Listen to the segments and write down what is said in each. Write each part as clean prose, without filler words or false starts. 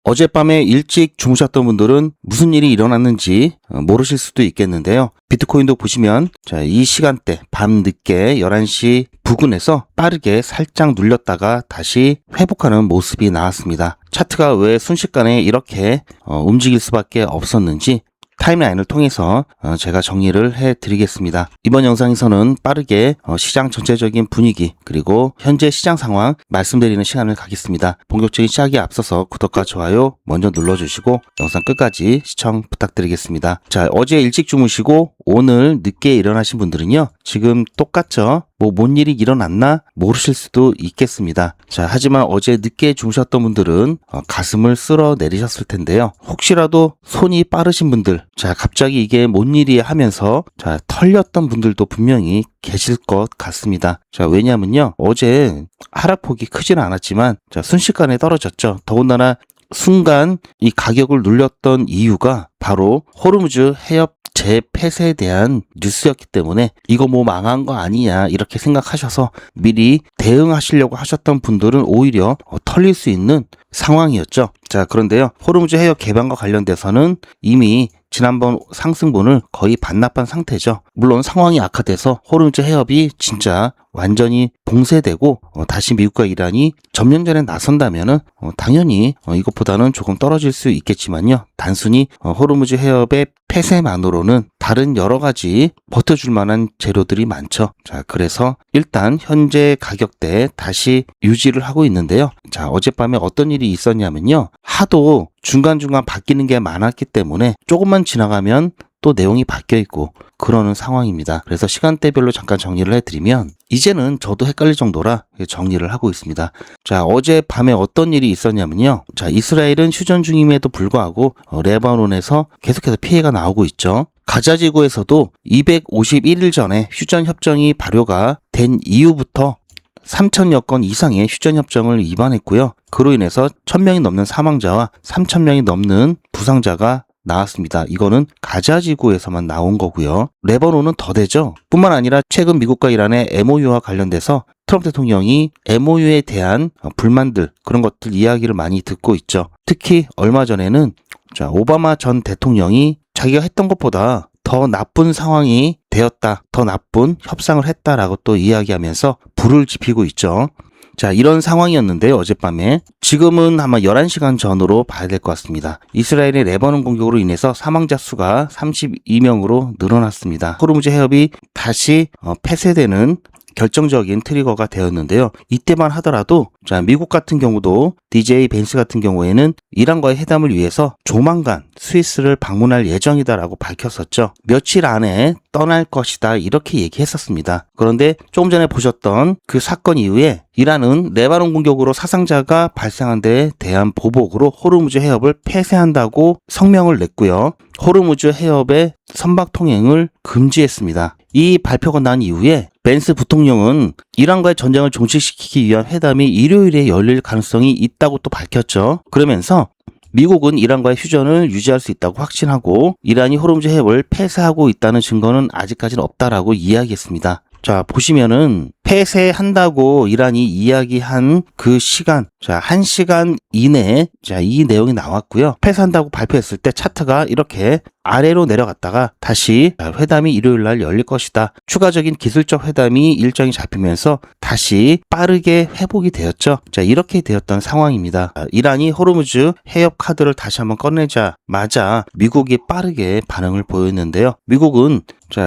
어젯밤에 일찍 주무셨던 분들은 무슨 일이 일어났는지 모르실 수도 있겠는데요. 비트코인도 보시면 이 시간대 밤 늦게 11시 부근에서 빠르게 살짝 눌렸다가 다시 회복하는 모습이 나왔습니다. 차트가 왜 순식간에 이렇게 움직일 수밖에 없었는지 타임라인을 통해서 제가 정리를 해드리겠습니다. 이번 영상에서는 빠르게 시장 전체적인 분위기 그리고 현재 시장 상황 말씀드리는 시간을 갖겠습니다. 본격적인 시작에 앞서서 구독과 좋아요 먼저 눌러주시고 영상 끝까지 시청 부탁드리겠습니다. 자, 어제 일찍 주무시고 오늘 늦게 일어나신 분들은요, 지금 똑같죠? 뭔 일이 일어났나 모르실 수도 있겠습니다. 자, 하지만 어제 늦게 주무셨던 분들은 가슴을 쓸어 내리셨을 텐데요. 혹시라도 손이 빠르신 분들, 자, 갑자기 이게 뭔 일이야 하면서 털렸던 분들도 분명히 계실 것 같습니다. 자, 왜냐면요, 어제 하락폭이 크지는 않았지만 순식간에 떨어졌죠. 더군다나 순간 이 가격을 눌렸던 이유가 바로 호르무즈 해협 재폐쇄에 대한 뉴스였기 때문에 이거 망한 거 아니냐 이렇게 생각하셔서 미리 대응하시려고 하셨던 분들은 오히려 털릴 수 있는 상황이었죠. 자, 그런데요, 호르무즈 해협 개방과 관련돼서는 이미 지난번 상승분을 거의 반납한 상태죠. 물론 상황이 악화돼서 호르무즈 해협이 진짜 완전히 봉쇄되고 다시 미국과 이란이 점령전에 나선다면은 당연히 이것보다는 조금 떨어질 수 있겠지만요. 단순히 호르무즈 해협의 폐쇄만으로는 다른 여러 가지 버텨줄 만한 재료들이 많죠. 자, 그래서 일단 현재 가격대 다시 유지를 하고 있는데요. 자, 어젯밤에 어떤 일이 있었냐면요, 하도 중간중간 바뀌는 게 많았기 때문에 조금만 지나가면 또 내용이 바뀌어 있고 그러는 상황입니다. 그래서 시간대별로 잠깐 정리를 해드리면 이제는 저도 헷갈릴 정도라 정리를 하고 있습니다. 자, 어제 밤에 어떤 일이 있었냐면요, 자, 이스라엘은 휴전 중임에도 불구하고 레바논에서 계속해서 피해가 나오고 있죠. 가자지구에서도 251일 전에 휴전 협정이 발효가 된 이후부터 3,000여 건 이상의 휴전협정을 위반했고요. 그로 인해서 1,000명이 넘는 사망자와 3,000명이 넘는 부상자가 나왔습니다. 이거는 가자지구에서만 나온 거고요. 레바논은 더 되죠. 뿐만 아니라 최근 미국과 이란의 MOU와 관련돼서 트럼프 대통령이 MOU에 대한 불만들, 그런 것들 이야기를 많이 듣고 있죠. 특히 얼마 전에는 오바마 전 대통령이 자기가 했던 것보다 더 나쁜 상황이 되었다, 더 나쁜 협상을 했다라고 또 이야기하면서 불을 지피고 있죠. 자, 이런 상황이었는데요, 어젯밤에. 지금은 아마 11시간 전으로 봐야 될 것 같습니다. 이스라엘의 레바논 공격으로 인해서 사망자 수가 32명으로 늘어났습니다. 호르무즈 해협이 다시 폐쇄되는 결정적인 트리거가 되었는데요. 이때만 하더라도 미국 같은 경우도 DJ 벤스 같은 경우에는 이란과의 회담을 위해서 조만간 스위스를 방문할 예정이다라고 밝혔었죠. 며칠 안에 떠날 것이다 이렇게 얘기했었습니다. 그런데 조금 전에 보셨던 그 사건 이후에 이란은 레바논 공격으로 사상자가 발생한 데에 대한 보복으로 호르무즈 해협을 폐쇄한다고 성명을 냈고요. 호르무즈 해협의 선박 통행을 금지했습니다. 이 발표가 난 이후에 벤스 부통령은 이란과의 전쟁을 종식시키기 위한 회담이 일요일에 열릴 가능성이 있다고 또 밝혔죠. 그러면서 미국은 이란과의 휴전을 유지할 수 있다고 확신하고 이란이 호르무즈 해협을 폐쇄하고 있다는 증거는 아직까지는 없다라고 이야기했습니다. 자, 보시면은 폐쇄한다고 이란이 이야기한 그 시간, 1시간 이내에 이 내용이 나왔고요. 폐쇄한다고 발표했을 때 차트가 이렇게 아래로 내려갔다가 다시 회담이 일요일 날 열릴 것이다, 추가적인 기술적 회담이 일정이 잡히면서 다시 빠르게 회복이 되었죠. 자, 이렇게 되었던 상황입니다. 이란이 호르무즈 해협 카드를 다시 한번 꺼내자마자 미국이 빠르게 반응을 보였는데요. 미국은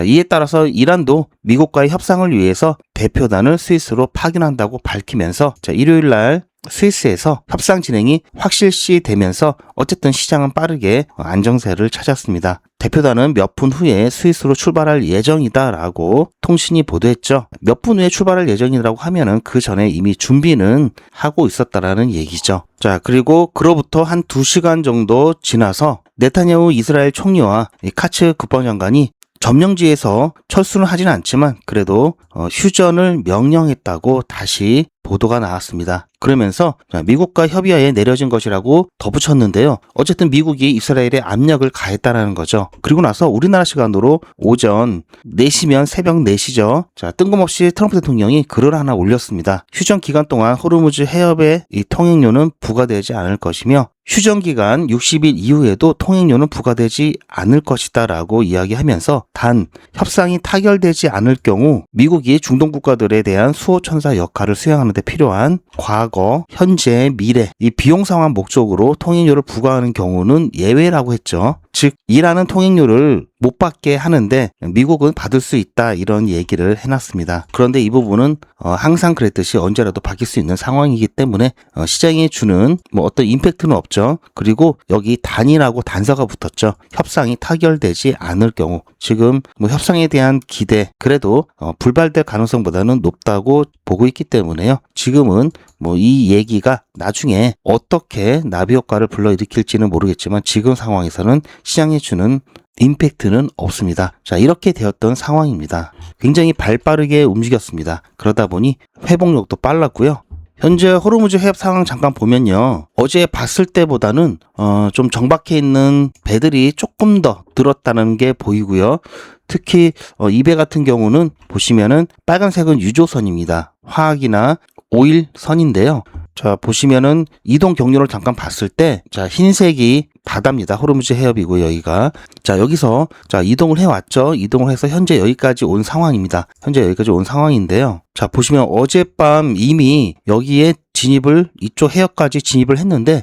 이에 따라서 이란도 미국과의 협상을 위해서 대표단을 스위스로 파견한다고 밝히면서 일요일 날 스위스에서 협상 진행이 확실시 되면서 어쨌든 시장은 빠르게 안정세를 찾았습니다. 대표단은 몇 분 후에 스위스로 출발할 예정이다라고 통신이 보도했죠. 몇 분 후에 출발할 예정이라고 하면은 그 전에 이미 준비는 하고 있었다라는 얘기죠. 자, 그리고 그로부터 한 2시간 정도 지나서 네타냐후 이스라엘 총리와 카츠 국방장관이 점령지에서 철수는 하지는 않지만 그래도 휴전을 명령했다고 다시 보도가 나왔습니다. 그러면서 미국과 협의하에 내려진 것이라고 덧붙였는데요. 어쨌든 미국이 이스라엘에 압력을 가했다라는 거죠. 그리고 나서 우리나라 시간으로 오전 4시면 새벽 4시죠. 자, 뜬금없이 트럼프 대통령이 글을 하나 올렸습니다. 휴전 기간 동안 호르무즈 해협의 이 통행료는 부과되지 않을 것이며 휴전 기간 60일 이후에도 통행료는 부과되지 않을 것이다 라고 이야기하면서 단 협상이 타결되지 않을 경우 미국이 중동 국가들에 대한 수호천사 역할을 수행하는 데 필요한 과거, 현재, 미래 이 비용 상환 목적으로 통행료를 부과하는 경우는 예외라고 했죠. 즉 이라는 통행료를 못 받게 하는데 미국은 받을 수 있다 이런 얘기를 해놨습니다. 그런데 이 부분은 항상 그랬듯이 언제라도 바뀔 수 있는 상황이기 때문에 시장에 주는 뭐 어떤 임팩트는 없죠. 그리고 여기 단이라고 단서가 붙었죠. 협상이 타결되지 않을 경우 지금 뭐 협상에 대한 기대 그래도 불발될 가능성보다는 높다고 보고 있기 때문에요. 지금은 뭐 이 얘기가 나중에 어떻게 나비 효과를 불러일으킬지는 모르겠지만 지금 상황에서는 시장에 주는 임팩트는 없습니다. 자, 이렇게 되었던 상황입니다. 굉장히 발빠르게 움직였습니다. 그러다 보니 회복력도 빨랐고요. 현재 호르무즈 해협 상황 잠깐 보면요. 어제 봤을 때보다는 좀 정박해 있는 배들이 조금 더 늘었다는 게 보이고요. 특히 이 배 같은 경우는 보시면은 빨간색은 유조선입니다. 화학이나 오일 선인데요. 자, 보시면은 이동 경로를 잠깐 봤을 때, 자, 흰색이 바다입니다. 호르무즈 해협이고 여기가. 자, 여기서 자, 이동을 해왔죠. 이동을 해서 현재 여기까지 온 상황입니다. 현재 여기까지 온 상황인데요. 자, 보시면 어젯밤 이미 여기에 진입을 이쪽 해협까지 진입을 했는데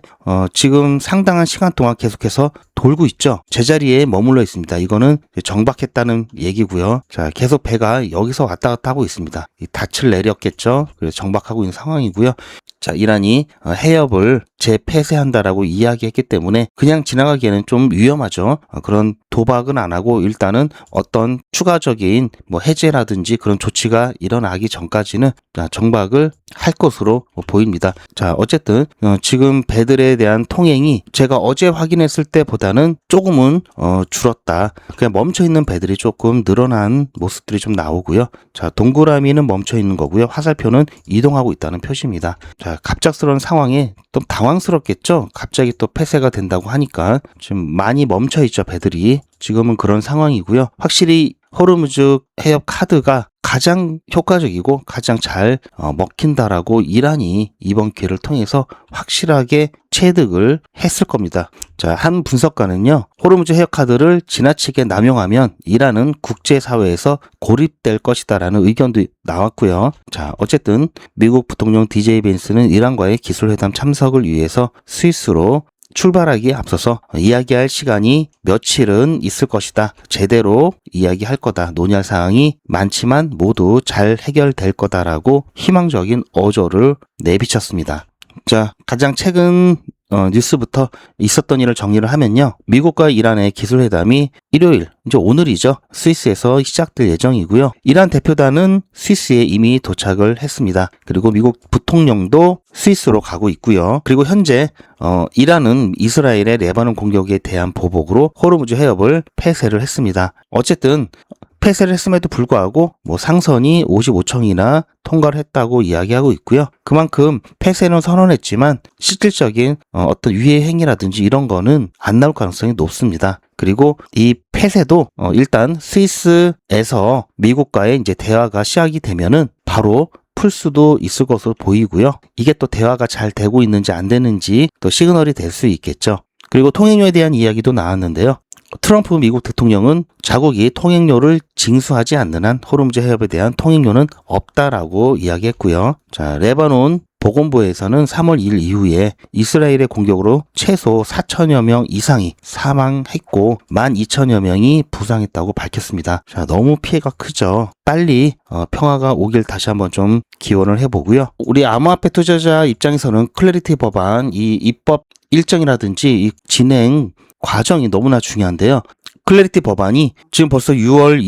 지금 상당한 시간 동안 계속해서 돌고 있죠. 제자리에 머물러 있습니다. 이거는 정박했다는 얘기고요. 자, 계속 배가 여기서 왔다 갔다 하고 있습니다. 닻을 내렸겠죠. 그래서 정박하고 있는 상황이고요. 자, 이란이 해협을 재폐쇄한다라고 이야기했기 때문에 그냥 지나가기에는 좀 위험하죠. 그런 도박은 안 하고 일단은 어떤 추가적인 뭐 해제라든지 그런 조치가 일어나기 전까지는 정박을 할 것으로 보입니다. 자, 어쨌든 지금 배들에 대한 통행이 제가 어제 확인했을 때보다는 조금은 줄었다. 그냥 멈춰 있는 배들이 조금 늘어난 모습들이 좀 나오고요. 자, 동그라미는 멈춰 있는 거고요. 화살표는 이동하고 있다는 표시입니다. 자, 갑작스러운 상황에 좀 당황스럽겠죠. 갑자기 또 폐쇄가 된다고 하니까 지금 많이 멈춰 있죠, 배들이. 지금은 그런 상황이고요. 확실히 호르무즈 해협 카드가 가장 효과적이고 가장 잘 먹힌다라고 이란이 이번 기회를 통해서 확실하게 체득을 했을 겁니다. 자, 한 분석가는요, 호르무즈 해협 카드를 지나치게 남용하면 이란은 국제사회에서 고립될 것이다라는 의견도 나왔고요. 자, 어쨌든 미국 부통령 DJ 벤스는 이란과의 기술회담 참석을 위해서 스위스로 출발하기에 앞서서 이야기할 시간이 며칠은 있을 것이다. 제대로 이야기할 거다. 논의할 사항이 많지만 모두 잘 해결될 거다라고 희망적인 어조를 내비쳤습니다. 자, 가장 최근 뉴스부터 있었던 일을 정리를 하면요. 미국과 이란의 기술회담이 일요일, 이제 오늘이죠. 스위스에서 시작될 예정이고요. 이란 대표단은 스위스에 이미 도착을 했습니다. 그리고 미국 부통령도 스위스로 가고 있고요. 그리고 현재 이란은 이스라엘의 레바논 공격에 대한 보복으로 호르무즈 해협을 폐쇄를 했습니다. 어쨌든 폐쇄를 했음에도 불구하고 뭐 상선이 55척이나 통과를 했다고 이야기하고 있고요. 그만큼 폐쇄는 선언했지만 실질적인 어떤 위해 행위라든지 이런 거는 안 나올 가능성이 높습니다. 그리고 이 폐쇄도 일단 스위스에서 미국과의 이제 대화가 시작이 되면은 바로 풀 수도 있을 것으로 보이고요. 이게 또 대화가 잘 되고 있는지 안 되는지 또 시그널이 될 수 있겠죠. 그리고 통행료에 대한 이야기도 나왔는데요. 트럼프 미국 대통령은 자국이 통행료를 징수하지 않는 한 호르무즈 해협에 대한 통행료는 없다라고 이야기했고요. 자, 레바논 보건부에서는 3월 2일 이후에 이스라엘의 공격으로 최소 4천여 명 이상이 사망했고 12,000여 명이 부상했다고 밝혔습니다. 자, 너무 피해가 크죠. 빨리 평화가 오길 다시 한번 좀 기원을 해보고요. 우리 암호화폐 투자자 입장에서는 클래리티 법안 이 입법 일정이라든지 이 진행 과정이 너무나 중요한데요. 클래리티 법안이 지금 벌써 6월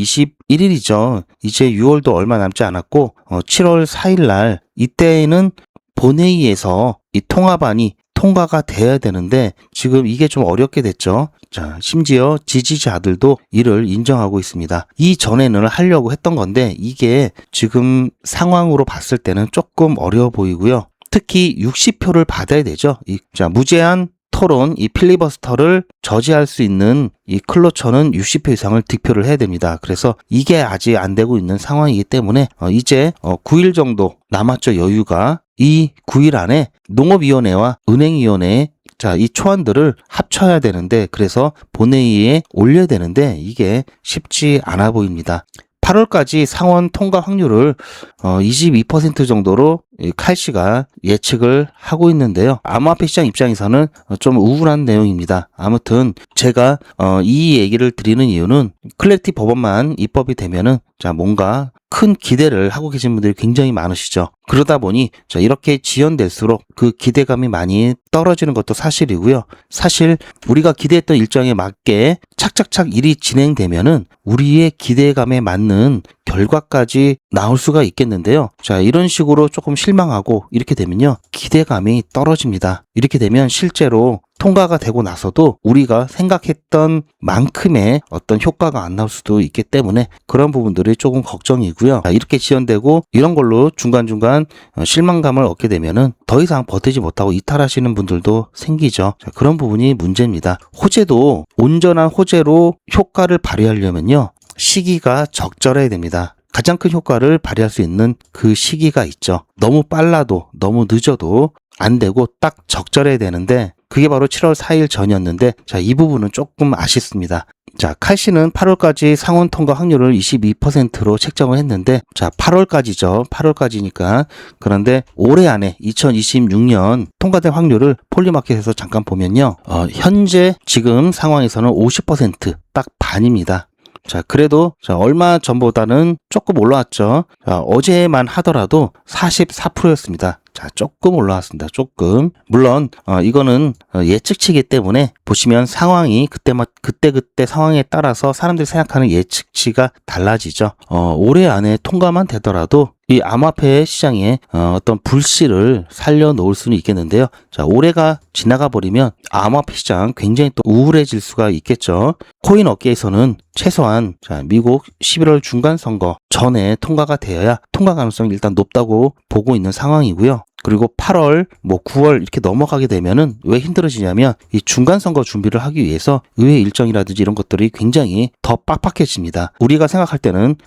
21일이죠. 이제 6월도 얼마 남지 않았고 7월 4일 날 이때에는 본회의에서 이 통합안이 통과가 돼야 되는데 지금 이게 좀 어렵게 됐죠. 자, 심지어 지지자들도 이를 인정하고 있습니다. 이전에는 하려고 했던 건데 이게 지금 상황으로 봤을 때는 조금 어려워 보이고요. 특히 60표를 받아야 되죠. 자, 무제한 토론, 이 필리버스터를 저지할 수 있는 이 클로처는 60표 이상을 득표를 해야 됩니다. 그래서 이게 아직 안 되고 있는 상황이기 때문에 이제 9일 정도 남았죠, 여유가. 이 9일 안에 농업위원회와 은행위원회, 자, 이 초안들을 합쳐야 되는데, 그래서 본회의에 올려야 되는데 이게 쉽지 않아 보입니다. 8월까지 상원 통과 확률을 22% 정도로 칼씨가 예측을 하고 있는데요. 암호화폐 시장 입장에서는 좀 우울한 내용입니다. 아무튼 제가 이 얘기를 드리는 이유는 클래리티 법안만 입법이 되면은 자, 뭔가 큰 기대를 하고 계신 분들이 굉장히 많으시죠. 그러다 보니 자, 이렇게 지연될수록 그 기대감이 많이 떨어지는 것도 사실이고요. 사실 우리가 기대했던 일정에 맞게 착착착 일이 진행되면은 우리의 기대감에 맞는 결과까지 나올 수가 있겠는데요. 자, 이런 식으로 조금 실망하고 이렇게 되면요, 기대감이 떨어집니다. 이렇게 되면 실제로 통과가 되고 나서도 우리가 생각했던 만큼의 어떤 효과가 안 나올 수도 있기 때문에 그런 부분들이 조금 걱정이고요. 자, 이렇게 지연되고 이런 걸로 중간중간 실망감을 얻게 되면은 더 이상 버티지 못하고 이탈하시는 분들도 생기죠. 자, 그런 부분이 문제입니다. 호재도 온전한 호재로 효과를 발휘하려면요, 시기가 적절해야 됩니다. 가장 큰 효과를 발휘할 수 있는 그 시기가 있죠. 너무 빨라도 너무 늦어도 안 되고 딱 적절해야 되는데 그게 바로 7월 4일 전이었는데, 자, 이 부분은 조금 아쉽습니다. 자, 칼씨는 8월까지 상원 통과 확률을 22%로 책정을 했는데, 자, 8월까지죠. 8월까지니까. 그런데 올해 안에 2026년 통과될 확률을 폴리마켓에서 잠깐 보면요, 현재 지금 상황에서는 50% 딱 반입니다. 자, 그래도 자, 얼마 전보다는 조금 올라왔죠. 자, 어제만 하더라도 44%였습니다. 자, 조금 올라왔습니다. 조금. 물론 이거는 예측치이기 때문에 보시면 상황이 그때 상황에 따라서 사람들이 생각하는 예측치가 달라지죠. 올해 안에 통과만 되더라도 이 암호화폐 시장에 어떤 불씨를 살려놓을 수는 있겠는데요. 자, 올해가 지나가 버리면 암호화폐 시장 굉장히 또 우울해질 수가 있겠죠. 코인 업계에서는 최소한 자, 미국 11월 중간 선거 전에 통과가 되어야 통과 가능성이 일단 높다고 보고 있는 상황이고요. 그리고 8월, 9월 이렇게 넘어가게 되면은 왜 힘들어지냐면 이 중간 선거 준비를 하기 위해서 의회 일정이라든지 이런 것들이 굉장히 더 빡빡해집니다. 우리가 생각할 때는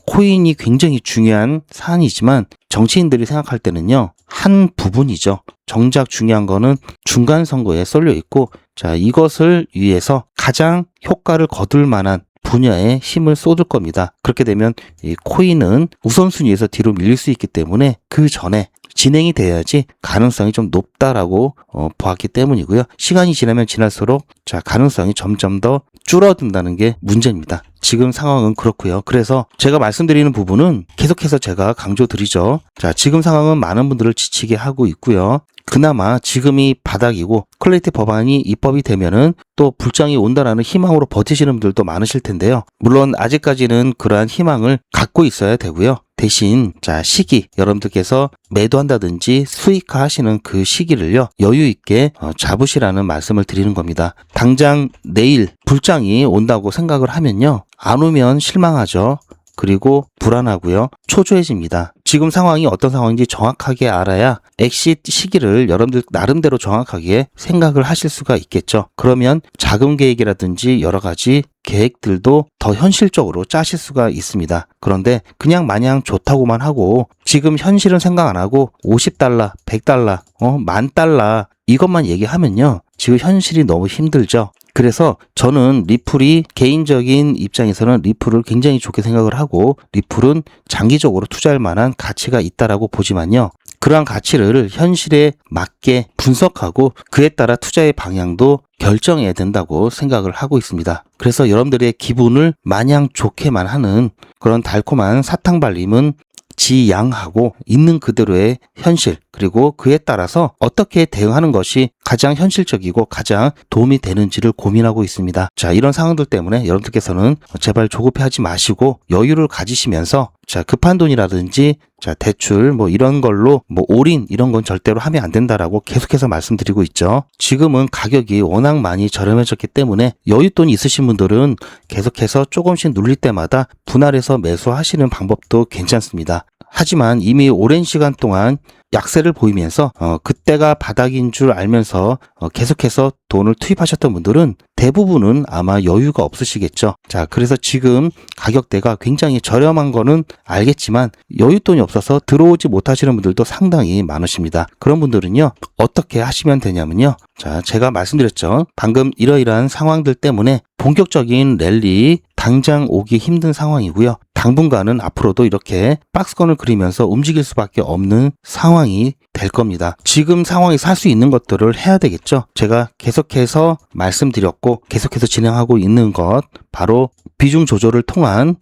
코인이 굉장히 중요한 사안이지만 정치인들이 생각할 때는요, 한 부분이죠. 정작 중요한 거는 중간 선거에 쏠려 있고, 자, 이것을 위해서 가장 효과를 거둘 만한 분야에 힘을 쏟을 겁니다. 그렇게 되면 이 코인은 우선순위에서 뒤로 밀릴 수 있기 때문에 그 전에 진행이 돼야지 가능성이 좀 높다라고 보았기 때문이고요. 시간이 지나면 지날수록 자, 가능성이 점점 더 줄어든다는 게 문제입니다. 지금 상황은 그렇고요. 그래서 제가 말씀드리는 부분은 계속해서 제가 강조드리죠. 자, 지금 상황은 많은 분들을 지치게 하고 있고요. 그나마 지금이 바닥이고 클래리티 법안이 입법이 되면은 또 불장이 온다라는 희망으로 버티시는 분들도 많으실 텐데요. 물론 아직까지는 그러한 희망을 갖고 있어야 되고요. 대신 자, 시기, 여러분들께서 매도한다든지 수익화 하시는 그 시기를요, 여유 있게 잡으시라는 말씀을 드리는 겁니다. 당장 내일 불장이 온다고 생각을 하면요, 안 오면 실망하죠. 그리고 불안하고요, 초조해집니다. 지금 상황이 어떤 상황인지 정확하게 알아야 엑시트 시기를 여러분들 나름대로 정확하게 생각을 하실 수가 있겠죠. 그러면 자금 계획이라든지 여러 가지 계획들도 더 현실적으로 짜실 수가 있습니다. 그런데 그냥 마냥 좋다고만 하고 지금 현실은 생각 안 하고 $50, $100, $10,000 이것만 얘기하면요, 지금 현실이 너무 힘들죠. 그래서 저는 리플이 개인적인 입장에서는 리플을 굉장히 좋게 생각을 하고 리플은 장기적으로 투자할 만한 가치가 있다라고 보지만요, 그러한 가치를 현실에 맞게 분석하고 그에 따라 투자의 방향도 결정해야 된다고 생각을 하고 있습니다. 그래서 여러분들의 기분을 마냥 좋게만 하는 그런 달콤한 사탕발림은 지양하고 있는 그대로의 현실, 그리고 그에 따라서 어떻게 대응하는 것이 가장 현실적이고 가장 도움이 되는지를 고민하고 있습니다. 자, 이런 상황들 때문에 여러분들께서는 제발 조급해하지 마시고 여유를 가지시면서 자, 급한 돈이라든지 자, 대출 이런 걸로 올인 이런 건 절대로 하면 안 된다라고 계속해서 말씀드리고 있죠. 지금은 가격이 워낙 많이 저렴해졌기 때문에 여윳돈이 있으신 분들은 계속해서 조금씩 눌릴 때마다 분할해서 매수하시는 방법도 괜찮습니다. 하지만 이미 오랜 시간 동안 약세를 보이면서 그때가 바닥인 줄 알면서 계속해서 돈을 투입하셨던 분들은 대부분은 아마 여유가 없으시겠죠. 자, 그래서 지금 가격대가 굉장히 저렴한 거는 알겠지만 여윳돈이 없어서 들어오지 못하시는 분들도 상당히 많으십니다. 그런 분들은요, 어떻게 하시면 되냐면요. 자, 제가 말씀드렸죠. 방금 이러이러한 상황들 때문에 본격적인 랠리 당장 오기 힘든 상황이고요. 당분간은 앞으로도 이렇게 박스권을 그리면서 움직일 수밖에 없는 상황이 될 겁니다. 지금 상황에서 할 수 있는 것들을 해야 되겠죠. 제가 계속해서 말씀드렸고 계속해서 진행하고 있는 것, 바로 비중 조절을 통한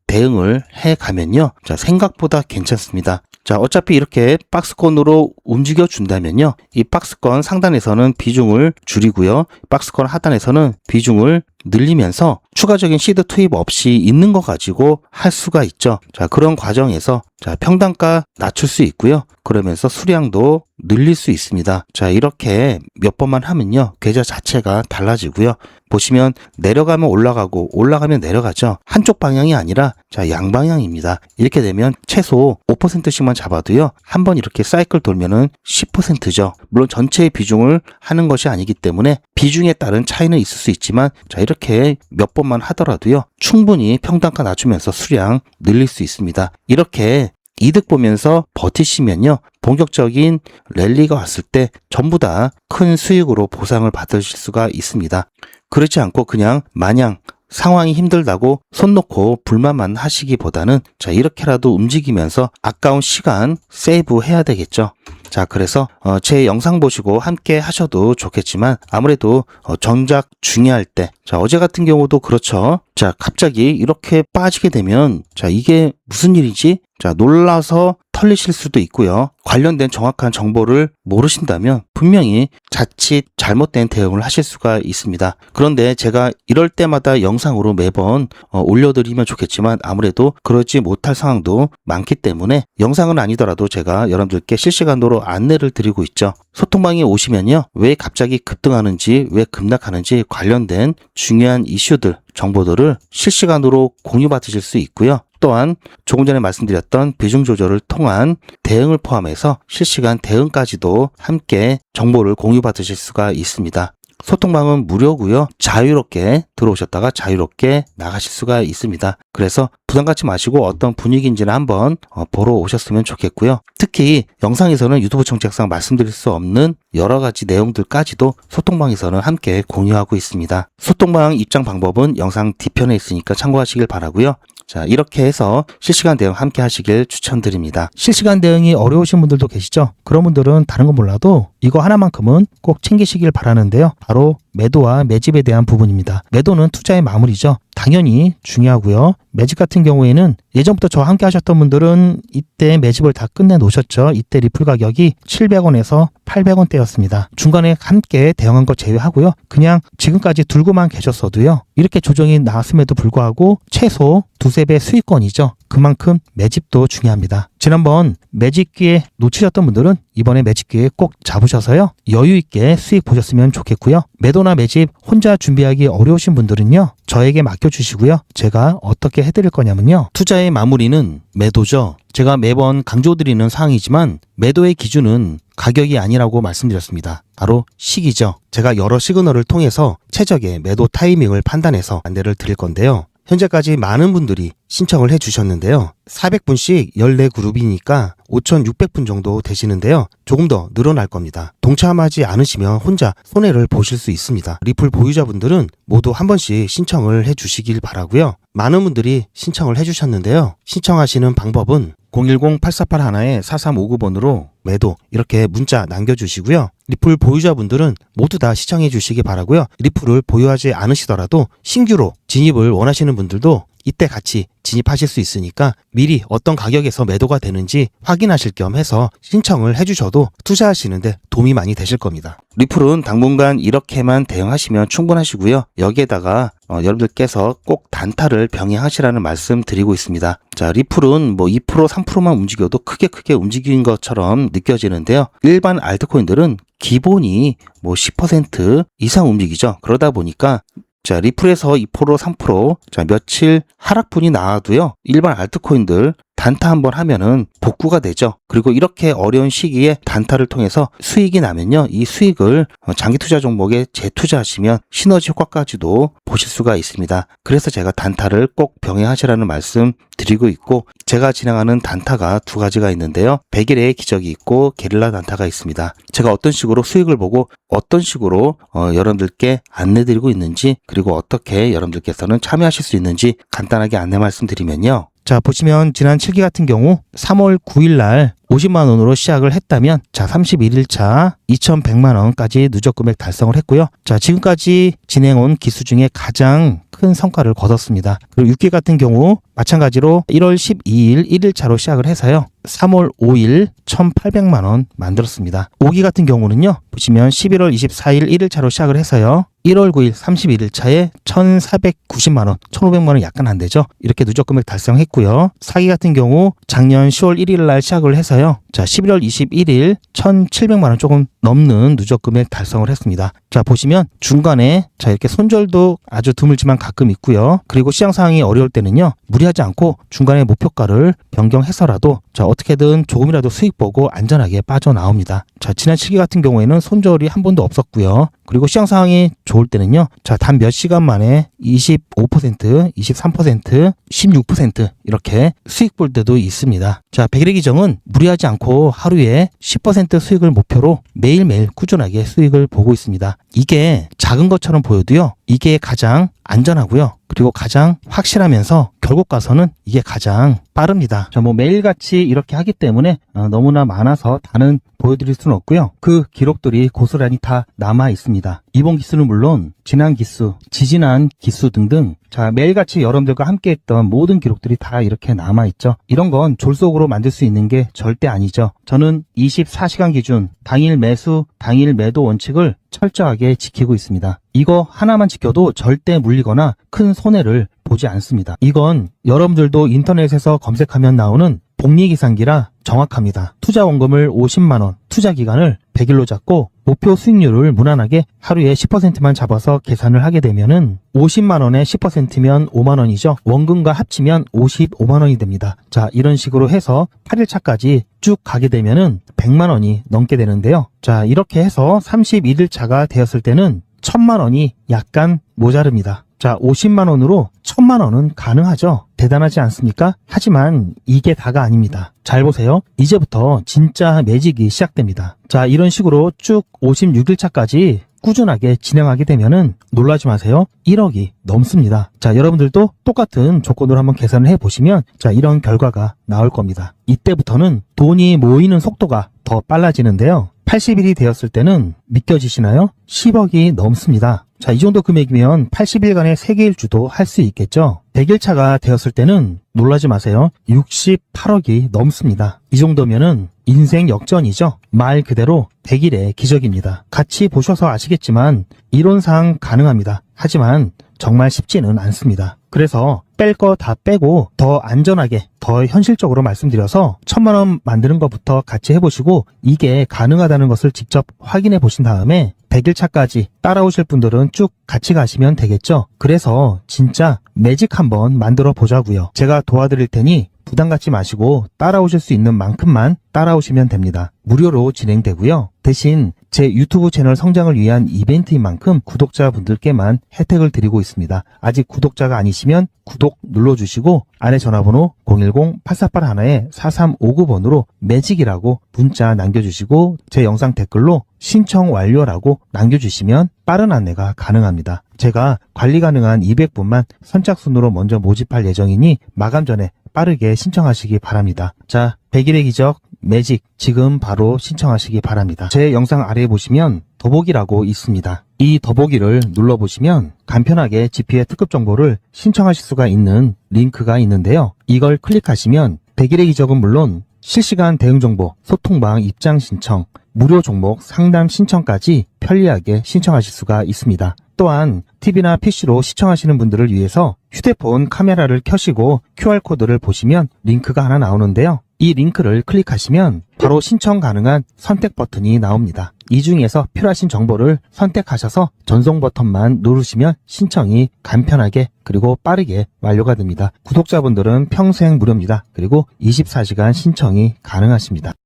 대응을 해 가면요. 자, 생각보다 괜찮습니다. 자, 어차피 이렇게 박스권으로 움직여 준다면요. 이 박스권 상단에서는 비중을 줄이고요. 박스권 하단에서는 비중을 늘리면서 추가적인 시드 투입 없이 있는 거 가지고 할 수가 있죠. 자, 그런 과정에서 자, 평단가 낮출 수 있고요. 그러면서 수량도 늘릴 수 있습니다. 자, 이렇게 몇 번만 하면요. 계좌 자체가 달라지고요. 보시면 내려가면 올라가고 올라가면 내려가죠. 한쪽 방향이 아니라 자, 양방향입니다. 이렇게 되면 최소 5%씩만 잡아도요. 한번 이렇게 사이클 돌면은 10%죠. 물론 전체의 비중을 하는 것이 아니기 때문에 비중에 따른 차이는 있을 수 있지만 자, 이렇게 몇 번만 하더라도요. 충분히 평단가 낮추면서 수량 늘릴 수 있습니다. 이렇게 이득 보면서 버티시면요. 본격적인 랠리가 왔을 때 전부 다 큰 수익으로 보상을 받으실 수가 있습니다. 그렇지 않고 그냥 마냥 상황이 힘들다고 손 놓고 불만만 하시기보다는 자, 이렇게라도 움직이면서 아까운 시간 세이브 해야 되겠죠. 자, 그래서 제 영상 보시고 함께 하셔도 좋겠지만 아무래도 정작 중요할 때, 자, 어제 같은 경우도 그렇죠. 자, 갑자기 이렇게 빠지게 되면 자, 이게 무슨 일이지? 자, 놀라서 털리실 수도 있고요. 관련된 정확한 정보를 모르신다면 분명히 자칫 잘못된 대응을 하실 수가 있습니다. 그런데 제가 이럴 때마다 영상으로 매번 올려드리면 좋겠지만 아무래도 그러지 못할 상황도 많기 때문에 영상은 아니더라도 제가 여러분들께 실시간으로 안내를 드리고 있죠. 소통방에 오시면요. 왜 갑자기 급등하는지, 왜 급락하는지 관련된 중요한 이슈들, 정보들을 실시간으로 공유받으실 수 있고요. 또한 조금 전에 말씀드렸던 비중 조절을 통한 대응을 포함해서 실시간 대응까지도 함께 정보를 공유받으실 수가 있습니다. 소통방은 무료고요. 자유롭게 들어오셨다가 자유롭게 나가실 수가 있습니다. 그래서 부담 갖지 마시고 어떤 분위기인지는 한번 보러 오셨으면 좋겠고요. 특히 영상에서는 유튜브 정책상 말씀드릴 수 없는 여러 가지 내용들까지도 소통방에서는 함께 공유하고 있습니다. 소통방 입장 방법은 영상 뒤편에 있으니까 참고하시길 바라고요. 자, 이렇게 해서 실시간 대응 함께 하시길 추천드립니다. 실시간 대응이 어려우신 분들도 계시죠? 그런 분들은 다른 건 몰라도 이거 하나만큼은 꼭 챙기시길 바라는데요. 바로 매도와 매집에 대한 부분입니다. 매도는 투자의 마무리죠. 당연히 중요하고요. 매집 같은 경우에는 예전부터 저와 함께 하셨던 분들은 이때 매집을 다 끝내 놓으셨죠. 이때 리플 가격이 700원에서 800원대였습니다. 중간에 함께 대응한 거 제외하고요. 그냥 지금까지 들고만 계셨어도요. 이렇게 조정이 나왔음에도 불구하고 최소 두세 배 수익권이죠. 그만큼 매집도 중요합니다. 지난번 매집 기회 놓치셨던 분들은 이번에 매집 기회 꼭 잡으셔서요. 여유 있게 수익 보셨으면 좋겠고요. 매도나 매집 혼자 준비하기 어려우신 분들은요. 저에게 맡겨주시고요. 제가 어떻게 해드릴 거냐면요. 투자의 마무리는 매도죠. 제가 매번 강조드리는 사항이지만 매도의 기준은 가격이 아니라고 말씀드렸습니다. 바로 시기죠. 제가 여러 시그널을 통해서 최적의 매도 타이밍을 판단해서 안내를 드릴 건데요. 현재까지 많은 분들이 신청을 해주셨는데요. 400분씩 14그룹이니까 5,600분 정도 되시는데요. 조금 더 늘어날 겁니다. 동참하지 않으시면 혼자 손해를 보실 수 있습니다. 리플 보유자분들은 모두 한 번씩 신청을 해주시길 바라고요. 많은 분들이 신청을 해주셨는데요. 신청하시는 방법은 010-8481-4359번으로 매도 이렇게 문자 남겨주시고요. 리플 보유자분들은 모두 다 시청해 주시기 바라고요. 리플을 보유하지 않으시더라도 신규로 진입을 원하시는 분들도 이때 같이 진입하실 수 있으니까 미리 어떤 가격에서 매도가 되는지 확인하실 겸 해서 신청을 해주셔도 투자하시는데 도움이 많이 되실 겁니다. 리플은 당분간 이렇게만 대응하시면 충분하시고요. 여기에다가 여러분들께서 꼭 단타를 병행하시라는 말씀 드리고 있습니다. 자, 리플은 뭐 2% 3%만 움직여도 크게 움직인 것처럼 느껴지는데요. 일반 알트코인들은 기본이 뭐 10% 이상 움직이죠. 그러다 보니까 자, 리플에서 2% 3% 자, 며칠 하락분이 나와도요. 일반 알트코인들 단타 한번 하면은 복구가 되죠. 그리고 이렇게 어려운 시기에 단타를 통해서 수익이 나면요, 이 수익을 장기 투자 종목에 재투자하시면 시너지 효과까지도 보실 수가 있습니다. 그래서 제가 단타를 꼭 병행하시라는 말씀 드리고 있고, 제가 진행하는 단타가 두 가지가 있는데요. 100일의 기적이 있고 게릴라 단타가 있습니다. 제가 어떤 식으로 수익을 보고 어떤 식으로 여러분들께 안내드리고 있는지, 그리고 어떻게 여러분들께서는 참여하실 수 있는지 간단하게 안내 말씀드리면요. 자, 보시면 지난 7기 같은 경우 3월 9일 날 50만 원으로 시작을 했다면, 자, 31일차 2,100만 원까지 누적 금액 달성을 했고요. 자, 지금까지 진행온 기수 중에 가장 큰 성과를 거뒀습니다. 그리고 6기 같은 경우 마찬가지로 1월 12일 1일차로 시작을 해서요, 3월 5일 1,800만 원 만들었습니다. 5기 같은 경우는요, 보시면 11월 24일 1일차로 시작을 해서요, 1월 9일 31일차에 1,490만 원, 1,500만 원 약간 안 되죠. 이렇게 누적 금액 달성했고요. 4기 같은 경우 작년 10월 1일 날 시작을 해서요, 자, 11월 21일 1,700만 원 조금 넘는 누적 금액 달성을 했습니다. 자, 보시면 중간에 자, 이렇게 손절도 아주 드물지만 가끔 있고요. 그리고 시장 상황이 어려울 때는요, 무리하지 않고 중간에 목표가를 변경해서라도 자, 어떻게든 조금이라도 수익 보고 안전하게 빠져나옵니다. 자, 지난 7기 같은 경우에는 손절이 한 번도 없었고요. 그리고 시장 상황이 좋을 때는요, 자, 단 몇 시간 만에 25%, 23%, 16% 이렇게 수익 볼 때도 있습니다. 자, 100일의 기정은 무리하지 않고 하루에 10% 수익을 목표로 매일매일 꾸준하게 수익을 보고 있습니다. 이게 작은 것처럼 보여도요, 이게 가장 안전하고요. 그리고 가장 확실하면서 결국 가서는 이게 가장 빠릅니다. 자, 뭐 매일같이 이렇게 하기 때문에 너무나 많아서 다는 보여드릴 수는 없고요. 그 기록들이 고스란히 다 남아 있습니다. 이번 기수는 물론 지난 기수, 지지난 기수 등등, 자, 매일같이 여러분들과 함께 했던 모든 기록들이 다 이렇게 남아 있죠. 이런 건 졸속으로 만들 수 있는 게 절대 아니죠. 저는 24시간 기준 당일 매수, 당일 매도 원칙을 철저하게 지키고 있습니다. 이거 하나만 지켜도 절대 물리거나 큰 손해를 보지 않습니다. 이건 여러분들도 인터넷에서 검색하면 나오는 복리계산기라 정확합니다. 투자 원금을 50만원, 투자 기간을 100일로 잡고 목표 수익률을 무난하게 하루에 10%만 잡아서 계산을 하게 되면은 50만원에 10%면 5만원이죠. 원금과 합치면 55만원이 됩니다. 자, 이런 식으로 해서 8일차까지 쭉 가게 되면은 100만원이 넘게 되는데요. 자, 이렇게 해서 31일차가 되었을 때는 1000만원이 약간 모자릅니다. 자, 50만원으로 1000만원은 가능하죠. 대단하지 않습니까? 하지만 이게 다가 아닙니다. 잘 보세요. 이제부터 진짜 매직이 시작됩니다. 자, 이런 식으로 쭉 56일차까지 꾸준하게 진행하게 되면은 놀라지 마세요. 1억이 넘습니다. 자, 여러분들도 똑같은 조건으로 한번 계산을 해보시면 자, 이런 결과가 나올 겁니다. 이때부터는 돈이 모이는 속도가 더 빨라지는데요. 80일이 되었을 때는 믿겨지시나요? 10억이 넘습니다. 자, 이 정도 금액이면 80일간의 세계일주도 할 수 있겠죠? 100일차가 되었을 때는 놀라지 마세요. 68억이 넘습니다. 이 정도면은 인생 역전이죠. 말 그대로 100일의 기적입니다. 같이 보셔서 아시겠지만 이론상 가능합니다. 하지만 정말 쉽지는 않습니다. 그래서 뺄 거 다 빼고 더 안전하게, 더 현실적으로 말씀드려서 1000만원 만드는 것부터 같이 해보시고 이게 가능하다는 것을 직접 확인해 보신 다음에 100일차까지 따라오실 분들은 쭉 같이 가시면 되겠죠. 그래서 진짜 매직 한번 만들어 보자고요. 제가 도와드릴 테니 부담 갖지 마시고 따라오실 수 있는 만큼만 따라오시면 됩니다. 무료로 진행되고요. 대신 제 유튜브 채널 성장을 위한 이벤트인 만큼 구독자분들께만 혜택을 드리고 있습니다. 아직 구독자가 아니시면 구독 눌러주시고 안에 전화번호 010-8481-4359번으로 매직이라고 문자 남겨주시고 제 영상 댓글로 신청 완료라고 남겨주시면 빠른 안내가 가능합니다. 제가 관리 가능한 200분만 선착순으로 먼저 모집할 예정이니 마감 전에 빠르게 신청하시기 바랍니다. 자, 100일의 기적 매직 지금 바로 신청하시기 바랍니다. 제 영상 아래에 보시면 더보기라고 있습니다. 이 더보기를 눌러보시면 간편하게 GP의 특급 정보를 신청하실 수가 있는 링크가 있는데요. 이걸 클릭하시면 100일의 기적은 물론 실시간 대응 정보, 소통방 입장 신청, 무료 종목 상담 신청까지 편리하게 신청하실 수가 있습니다. 또한 TV나 PC로 시청하시는 분들을 위해서 휴대폰 카메라를 켜시고 QR코드를 보시면 링크가 하나 나오는데요. 이 링크를 클릭하시면 바로 신청 가능한 선택 버튼이 나옵니다. 이 중에서 필요하신 정보를 선택하셔서 전송 버튼만 누르시면 신청이 간편하게 그리고 빠르게 완료가 됩니다. 구독자분들은 평생 무료입니다. 그리고 24시간 신청이 가능하십니다.